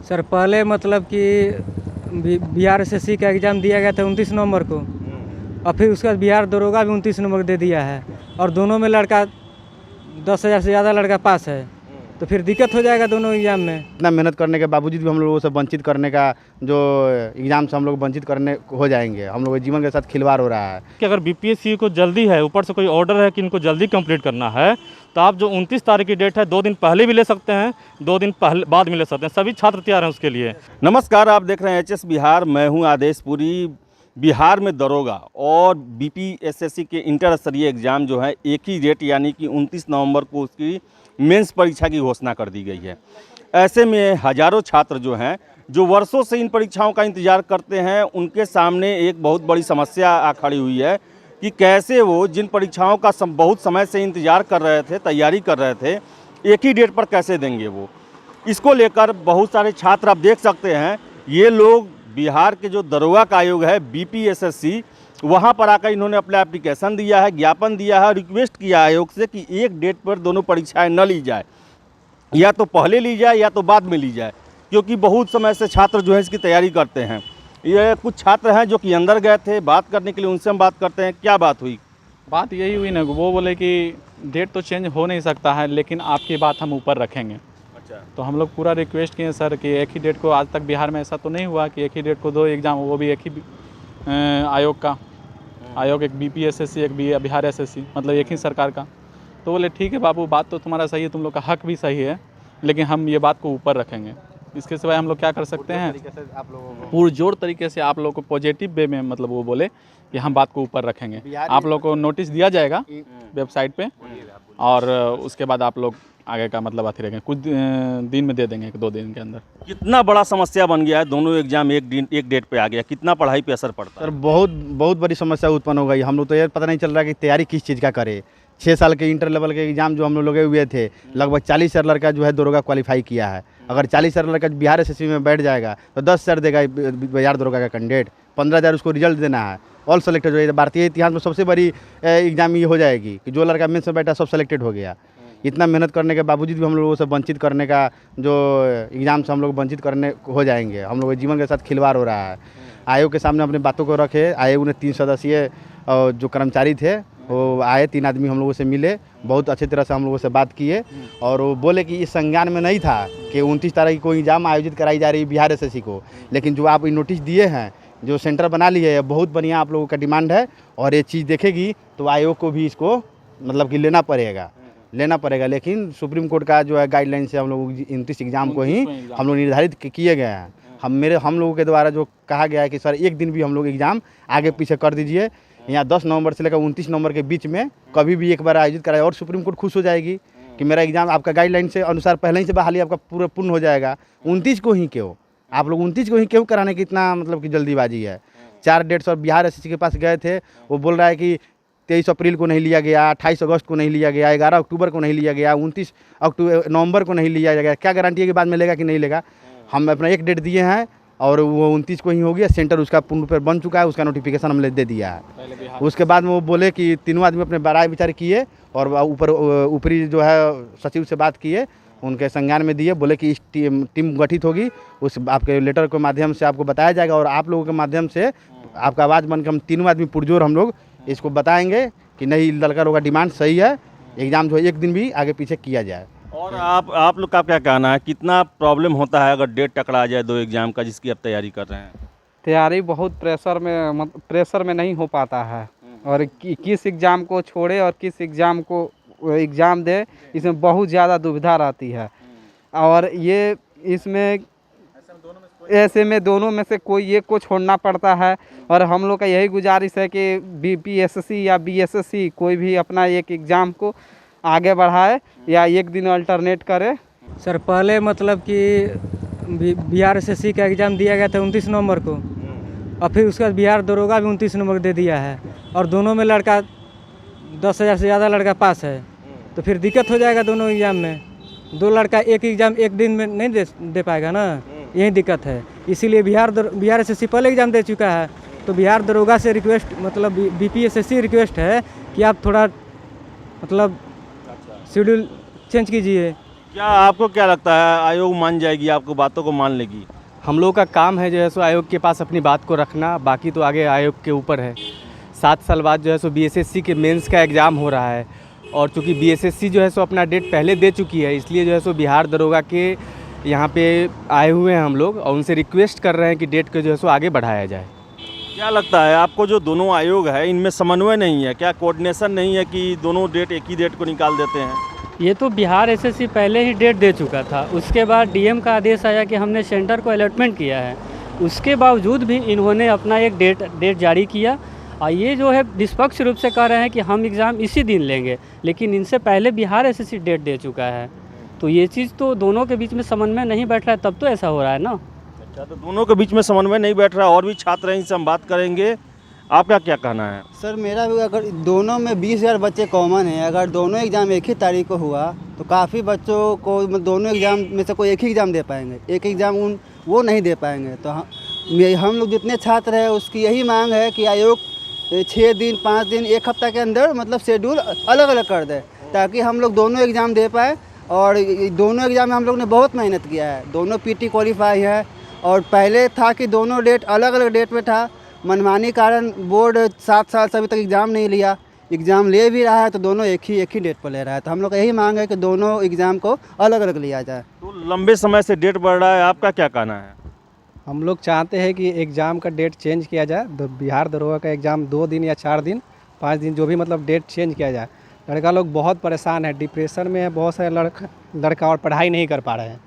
Sir पहले मतलब कि बिहार एसएससी का एग्ज़ाम दिया गया था 29 नवंबर को, और फिर उसके बाद बिहार दरोगा भी 29 नवंबर को दे दिया है, और दोनों में लड़का 10,000 से ज़्यादा लड़का पास है, तो फिर दिक्कत हो जाएगा दोनों एग्ज़ाम में। इतना मेहनत करने के बावजूद भी हम लोगों से वंचित करने का जो एग्ज़ाम से हम लोग वंचित करने हो जाएंगे। हम लोग के जीवन के साथ खिलवाड़ हो रहा है कि अगर बीपीएससी को जल्दी है, ऊपर से कोई ऑर्डर है कि इनको जल्दी कंप्लीट करना है, तो आप जो 29 तारीख की डेट है 2 दिन पहले भी ले सकते हैं, 2 दिन पहले बाद में ले सकते हैं। सभी छात्र तैयार हैं उसके लिए। नमस्कार, आप देख रहे हैं एचएस बिहार। मैं हूं आदेश पुरी। बिहार में दरोगा और बीपीएससी के इंटर स्तरीय एग्ज़ाम जो है एक ही डेट यानी कि 29 नवंबर को उसकी मेंस परीक्षा की घोषणा कर दी गई है। ऐसे में हज़ारों छात्र जो हैं जो वर्षों से इन परीक्षाओं का इंतज़ार करते हैं, उनके सामने एक बहुत बड़ी समस्या आ खड़ी हुई है कि कैसे वो जिन परीक्षाओं का बहुत समय से इंतज़ार कर रहे थे, तैयारी कर रहे थे, एक ही डेट पर कैसे देंगे वो। इसको लेकर बहुत सारे छात्र आप देख सकते हैं, ये लोग बिहार के जो दरोगा का आयोग है बीपीएससी, वहाँ पर आकर इन्होंने अपना एप्लीकेशन दिया है, ज्ञापन दिया है, रिक्वेस्ट किया आयोग से कि एक डेट पर दोनों परीक्षाएं न ली जाए, या तो पहले ली जाए या तो बाद में ली जाए, क्योंकि बहुत समय से छात्र जो है इसकी तैयारी करते हैं। ये कुछ छात्र हैं जो कि अंदर गए थे बात करने के लिए, उनसे हम बात करते हैं। क्या बात हुई? बात यही हुई ना, वो बोले कि डेट तो चेंज हो नहीं सकता है, लेकिन आपकी बात हम ऊपर रखेंगे। अच्छा। तो हम लोग पूरा रिक्वेस्ट किए सर कि एक ही डेट को, आज तक बिहार में ऐसा तो नहीं हुआ कि एक ही डेट को दो एग्ज़ाम, वो भी एक ही आयोग का, आयोग एक बीपीएससी एक बिहार एसएससी, मतलब एक ही सरकार का। तो बोले ठीक है बाबू, बात तो तुम्हारा सही है, तुम लोग का हक भी सही है, लेकिन हम ये बात को ऊपर रखेंगे। इसके सिवाय हम लोग क्या कर सकते हैं? पुरजोर तरीके से आप लोग को पॉजिटिव वे में, मतलब वो बोले कि हम बात को ऊपर रखेंगे। आप लोग को नोटिस दिया जाएगा वेबसाइट पे, और उसके बाद आप लोग आगे का मतलब आते रहेंगे, कुछ दिन में दे देंगे, 1-2 दिन के अंदर। कितना बड़ा समस्या बन गया है, दोनों एग्जाम एक डेट पे आ गया, कितना पढ़ाई पे असर पड़ता है? सर बहुत बड़ी समस्या उत्पन्न हो गई। हम लोग तो ये पता नहीं चल रहा कि तैयारी किस चीज़ का करे। 6 साल के इंटर लेवल के एग्जाम जो हम लोग लगे हुए थे, लगभग 40,000 लड़का जो है दरोगा क्वालिफाई किया है। अगर 40,000 लड़का बिहार एसएससी में बैठ जाएगा तो 10,000 देगा बिहार दरोगा का कैंडिडेट, 15,000 उसको रिजल्ट देना है। ऑल सेलेक्टेड हो जाएगा। भारतीय इतिहास में सबसे बड़ी एग्जाम ये हो जाएगी कि जो लड़का मेंस में बैठा सब सेलेक्टेड हो गया। इतना मेहनत करने के बावजूद भी हम लोगों से वंचित करने का जो एग्ज़ाम से हम लोग वंचित करने हो जाएंगे। हम लोग के जीवन के साथ खिलवाड़ हो रहा है। आयोग के सामने अपनी बातों को रखे। आयोग ने 3 सदस्यीय जो कर्मचारी थे वो आए, 3 आदमी हम लोगों से मिले, बहुत अच्छी तरह से हम लोगों से बात किए, और वो बोले कि इस संज्ञान में नहीं था कि 29 तारीख को एग्जाम आयोजित कराई जा रही है बिहार एसएससी को, लेकिन जो आप नोटिस दिए हैं, जो सेंटर बना लिए है, बहुत बढ़िया आप लोगों का डिमांड है, और ये चीज़ देखेगी तो आयोग को भी इसको मतलब कि लेना पड़ेगा। लेकिन सुप्रीम कोर्ट का जो है गाइडलाइन से हम लोग 29 एग्ज़ाम को ही हम लोग निर्धारित किए गए हैं। हम लोगों के द्वारा जो कहा गया है कि सर एक दिन भी हम लोग एग्ज़ाम आगे पीछे कर दीजिए, यहाँ 10 नवंबर से लेकर 29 नवंबर के बीच में कभी भी एक बार आयोजित कराए, और सुप्रीम कोर्ट खुश हो जाएगी कि मेरा एग्ज़ाम आपका गाइडलाइन से अनुसार पहले ही से बहाली आपका पूरा पूर्ण हो जाएगा। 29 को ही क्यों आप लोग 29 को ही क्यों कराने की इतना मतलब कि जल्दीबाजी है? 4 डेट्स और बिहार एसएससी के पास गए थे, वो बोल रहा है कि 23 अप्रैल को नहीं लिया गया, 28 अगस्त को नहीं लिया गया, 11 अक्टूबर को नहीं लिया गया, 29 नवंबर को नहीं लिया गया। क्या गारंटी है कि बाद में लेगा कि नहीं लेगा? हम अपना एक डेट दिए हैं और वो 29 को ही हो गया। सेंटर उसका पूर्ण रूप बन चुका है, उसका नोटिफिकेशन हमने दे दिया है। उसके बाद में वो बोले कि तीनों आदमी अपने राय विचार किए और ऊपरी जो है सचिव से बात किए, उनके संज्ञान में दिए, बोले कि इस टीम गठित होगी, उस आपके लेटर के माध्यम से आपको बताया जाएगा, और आप लोगों के माध्यम से आपका आवाज़ बनकर हम तीनों आदमी पुरजोर हम लोग इसको बताएंगे कि नहीं, लड़का लोग का डिमांड सही है, एग्ज़ाम जो है एक दिन भी आगे पीछे किया जाए। और आप लोग का क्या कहना है, कितना प्रॉब्लम होता है अगर डेट टकरा जाए 2 एग्जाम का जिसकी आप तैयारी कर रहे हैं? तैयारी बहुत प्रेशर में नहीं हो पाता है, और किस एग्ज़ाम को छोड़े और किस एग्ज़ाम को एग्ज़ाम दे, इसमें बहुत ज़्यादा दुविधा रहती है। और ये इसमें ऐसे में दोनों में से कोई एक को छोड़ना पड़ता है, और हम लोग का यही गुजारिश है कि बीपीएससी या बीएसएससी कोई भी अपना एक एग्ज़ाम को आगे बढ़ाए या एक दिन अल्टरनेट करे। सर पहले मतलब कि बिहार एसएससी का एग्ज़ाम दिया गया था 29 नवंबर को, और फिर उसके बाद बिहार दरोगा भी 29 नवंबर को दे दिया है, और दोनों में लड़का 10,000 से ज़्यादा लड़का पास है, तो फिर दिक्कत हो जाएगा दोनों एग्ज़ाम में। 2 लड़का एक एग्ज़ाम एक दिन में नहीं दे पाएगा ना, यही दिक्कत है। इसीलिए बिहार एसएससी पहले एग्ज़ाम दे चुका है, तो बिहार दरोगा से रिक्वेस्ट, मतलब बीपीएससी रिक्वेस्ट है कि आप थोड़ा मतलब शेड्यूल चेंज कीजिए, क्या आपको क्या लगता है, आयोग मान जाएगी, आपको बातों को मान लेगी? हम लोग का काम है जो है सो आयोग के पास अपनी बात को रखना, बाकी तो आगे आयोग के ऊपर है। 7 साल बाद जो है सो बीएसएससी के मेंस का एग्ज़ाम हो रहा है और चूँकि बीएसएससी जो है सो अपना डेट पहले दे चुकी है, इसलिए जो है सो बिहार दरोगा के यहाँ पे आए हुए हैं हम लोग और उनसे रिक्वेस्ट कर रहे हैं कि डेट को जो है सो आगे बढ़ाया जाए। क्या लगता है आपको, जो दोनों आयोग है इनमें समन्वय नहीं है क्या, कोऑर्डिनेशन नहीं है कि दोनों डेट एक ही डेट को निकाल देते हैं? ये तो बिहार एसएससी पहले ही डेट दे चुका था, उसके बाद डीएम का आदेश आया कि हमने सेंटर को अलॉटमेंट किया है, उसके बावजूद भी इन्होंने अपना एक डेट जारी किया और ये जो है निष्पक्ष रूप से कह रहे हैं कि हम एग्ज़ाम इसी दिन लेंगे, लेकिन इनसे पहले बिहार एसएससी डेट दे चुका है। तो ये चीज़ तो दोनों के बीच में समन्वय नहीं बैठ रहा है, तब तो ऐसा हो रहा है ना। अच्छा, तो दोनों के बीच में समन्वय नहीं बैठ रहा, और भी छात्र हैं, इनसे हम बात करेंगे। आपका क्या कहना है? सर मेरा भी, अगर दोनों में 20,000 बच्चे कॉमन हैं, अगर दोनों एग्ज़ाम एक ही तारीख को हुआ तो काफ़ी बच्चों को दोनों एग्ज़ाम में से कोई एक ही एग्ज़ाम दे पाएंगे, एक एग्ज़ाम वो नहीं दे पाएंगे। तो हम लोग जितने छात्र हैं उसकी यही मांग है कि आयोग 6 दिन 5 दिन 1 हफ्ता के अंदर मतलब शेड्यूल अलग अलग कर दे, ताकि हम लोग दोनों एग्ज़ाम दे पाए। और दोनों एग्ज़ाम में हम लोग ने बहुत मेहनत किया है, दोनों पीटी क्वालिफाई है, और पहले था कि दोनों डेट अलग अलग डेट में था, मनमानी कारण बोर्ड 7 साल से अभी तक एग्ज़ाम नहीं लिया, एग्ज़ाम ले भी रहा है तो दोनों एक ही डेट पर ले रहा है। तो हम लोग यही मांग है कि दोनों एग्ज़ाम को अलग अलग लिया जाए। तो लंबे समय से डेट बढ़ रहा है, आपका क्या कहना है? हम लोग चाहते हैं कि एग्ज़ाम का डेट चेंज किया जाए, बिहार दरोगा का एग्ज़ाम 2 दिन या 4 दिन 5 दिन जो भी मतलब डेट चेंज किया जाए। लड़का लोग बहुत परेशान है, डिप्रेशन में है, बहुत सारे लड़का और पढ़ाई नहीं कर पा रहे हैं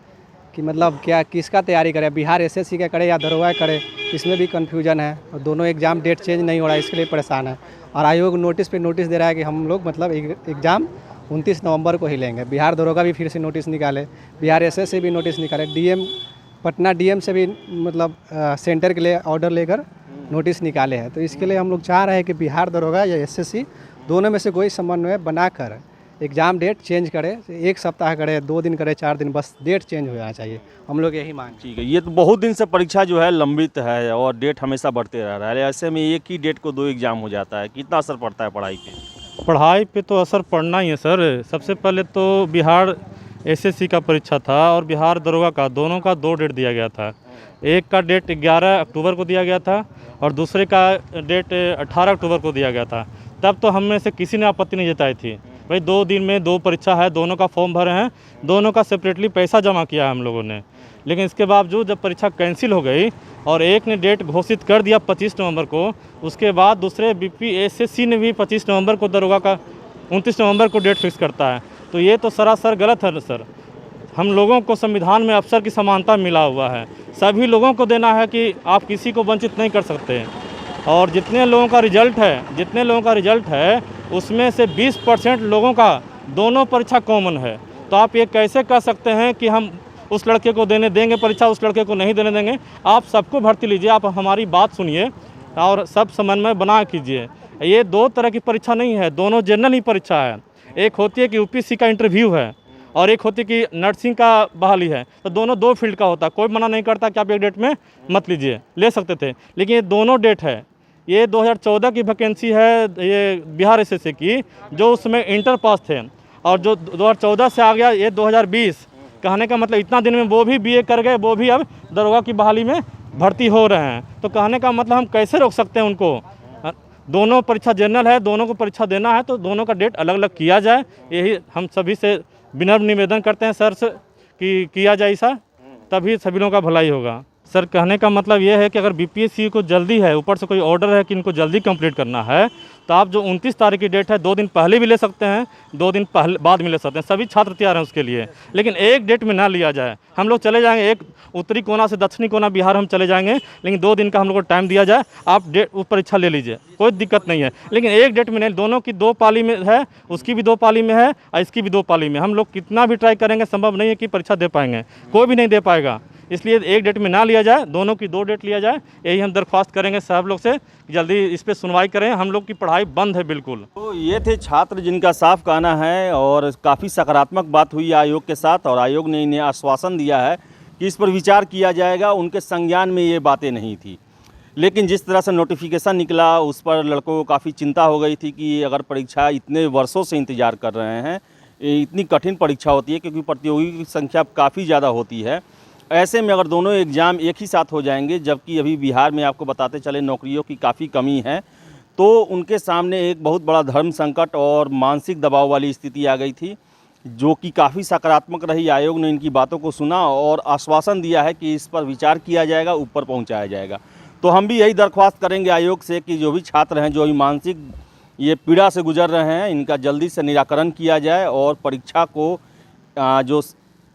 कि मतलब क्या किसका तैयारी करें, बिहार एसएससी का करे या दरोगा करे, इसमें भी कन्फ्यूजन है। और दोनों एग्ज़ाम डेट चेंज नहीं हो रहा है, इसके लिए परेशान है। और आयोग नोटिस पे नोटिस दे रहा है कि हम लोग मतलब एग्ज़ाम 29 नवंबर को ही लेंगे। बिहार दरोगा भी फिर से नोटिस निकाले, बिहार एसएससी भी नोटिस निकाले, डीएम पटना डीएम से भी मतलब सेंटर के लिए ऑर्डर लेकर नोटिस निकाले हैं। तो इसके लिए हम लोग चाह रहे हैं कि बिहार दरोगा या एसएससी दोनों में से कोई समन्वय बनाकर एग्ज़ाम डेट चेंज करे, 1 सप्ताह करे, 2 दिन करे, 4 दिन, बस डेट चेंज हो जाना चाहिए। हम लोग यही मांग। ठीक है, ये तो बहुत दिन से परीक्षा जो है लंबित है और डेट हमेशा बढ़ते रह रहा है, ऐसे में एक ही डेट को 2 एग्ज़ाम हो जाता है, कितना असर पड़ता है पढ़ाई पे? पढ़ाई पे तो असर पड़ना ही है सर। सबसे पहले तो बिहार एसएससी का परीक्षा था और बिहार दरोगा का, दोनों का 2 डेट दिया गया था। एक का डेट 11 अक्टूबर को दिया गया था और दूसरे का डेट 18 अक्टूबर को दिया गया था। तब तो हम में से किसी ने आपत्ति नहीं जताई थी, भाई 2 दिन में 2 परीक्षा है, दोनों का फॉर्म भरे हैं, दोनों का सेपरेटली पैसा जमा किया है हम लोगों ने। लेकिन इसके बावजूद जब परीक्षा कैंसिल हो गई और एक ने डेट घोषित कर दिया 25 नवंबर को, उसके बाद दूसरे बीपीएसएससी ने भी 25 नवंबर को, दरोगा का 29 नवंबर को डेट फिक्स करता है। तो ये तो सरासर गलत है सर। हम लोगों को संविधान में अवसर की समानता मिला हुआ है, सभी लोगों को देना है कि आप किसी को वंचित नहीं कर सकते। और जितने लोगों का रिजल्ट है उसमें से 20% लोगों का दोनों परीक्षा कॉमन है। तो आप ये कैसे कह सकते हैं कि हम उस लड़के को देने देंगे परीक्षा, उस लड़के को नहीं देने देंगे? आप सबको भर्ती लीजिए, आप हमारी बात सुनिए और सब समन्वय बना कीजिए। ये 2 तरह की परीक्षा नहीं है, दोनों जनरल ही परीक्षा है। एक होती है कि यूपीएससी का इंटरव्यू है और एक होती है कि नर्सिंग का बहाली है। तो दोनों 2 फील्ड का होता है, कोई मना नहीं करता कि आप एक डेट में मत लीजिए, ले सकते थे। लेकिन ये दोनों डेट है, ये 2014 की वैकेंसी है ये बिहार एसएससी की, जो उसमें इंटर पास थे, और जो 2014 से आ गया ये 2020। कहने का मतलब इतना दिन में वो भी बीए कर गए, वो भी अब दरोगा की बहाली में भर्ती हो रहे हैं। तो कहने का मतलब हम कैसे रोक सकते हैं उनको? दोनों परीक्षा जनरल है, दोनों को परीक्षा देना है तो दोनों का डेट अलग अलग किया जाए, यही हम सभी से विनम्र निवेदन करते हैं सर से कि किया जाए ऐसा, तभी सभी लोगों का भलाई होगा। सर कहने का मतलब ये है कि अगर बीपीएससी को जल्दी है, ऊपर से कोई ऑर्डर है कि इनको जल्दी कंप्लीट करना है, तो आप जो 29 तारीख की डेट है 2 दिन पहले भी ले सकते हैं, 2 दिन पहले बाद में ले सकते हैं, सभी छात्र तैयार हैं उसके लिए। लेकिन एक डेट में ना लिया जाए। हम लोग चले जाएंगे, एक उत्तरी कोना से दक्षिणी कोना बिहार हम चले जाएंगे, लेकिन 2 दिन का हम लोग को टाइम दिया जाए, आप डेट परीक्षा ले लीजिए, कोई दिक्कत नहीं है। लेकिन एक डेट में नहीं, दोनों की 2 पाली में है, उसकी भी 2 पाली में है और इसकी भी 2 पाली में। हम लोग कितना भी ट्राई करेंगे संभव नहीं है कि परीक्षा दे पाएंगे, कोई भी नहीं दे पाएगा। इसलिए एक डेट में ना लिया जाए, दोनों की 2 डेट लिया जाए, यही हम दरख्वास्त करेंगे सब लोग से, जल्दी इस पर सुनवाई करें। हम लोग की पढ़ाई बंद है बिल्कुल। तो ये थे छात्र जिनका साफ कहना है और काफ़ी सकारात्मक बात हुई आयोग के साथ, और आयोग ने इन्हें आश्वासन दिया है कि इस पर विचार किया जाएगा। उनके संज्ञान में ये बातें नहीं थी, लेकिन जिस तरह से नोटिफिकेशन निकला उस पर लड़कों को काफ़ी चिंता हो गई थी कि अगर परीक्षा इतने वर्षों से इंतज़ार कर रहे हैं, इतनी कठिन परीक्षा होती है, क्योंकि प्रतियोगी की संख्या काफ़ी ज़्यादा होती है। ऐसे में अगर दोनों एग्ज़ाम एक ही साथ हो जाएंगे, जबकि अभी बिहार में आपको बताते चले नौकरियों की काफ़ी कमी है, तो उनके सामने एक बहुत बड़ा धर्म संकट और मानसिक दबाव वाली स्थिति आ गई थी, जो कि काफ़ी सकारात्मक रही। आयोग ने इनकी बातों को सुना और आश्वासन दिया है कि इस पर विचार किया जाएगा, ऊपर पहुंचाया जाएगा। तो हम भी यही दरख्वास्त करेंगे आयोग से कि जो भी छात्र हैं, जो भी मानसिक ये पीड़ा से गुजर रहे हैं, इनका जल्दी से निराकरण किया जाए और परीक्षा को जो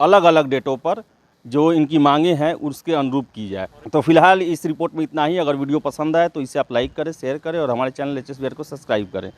अलग अलग डेटों पर जो इनकी मांगे हैं उसके अनुरूप की जाए। तो फिलहाल इस रिपोर्ट में इतना ही। अगर वीडियो पसंद आए तो इसे आप लाइक करें, शेयर करें और हमारे चैनल HS बिहार को सब्सक्राइब करें।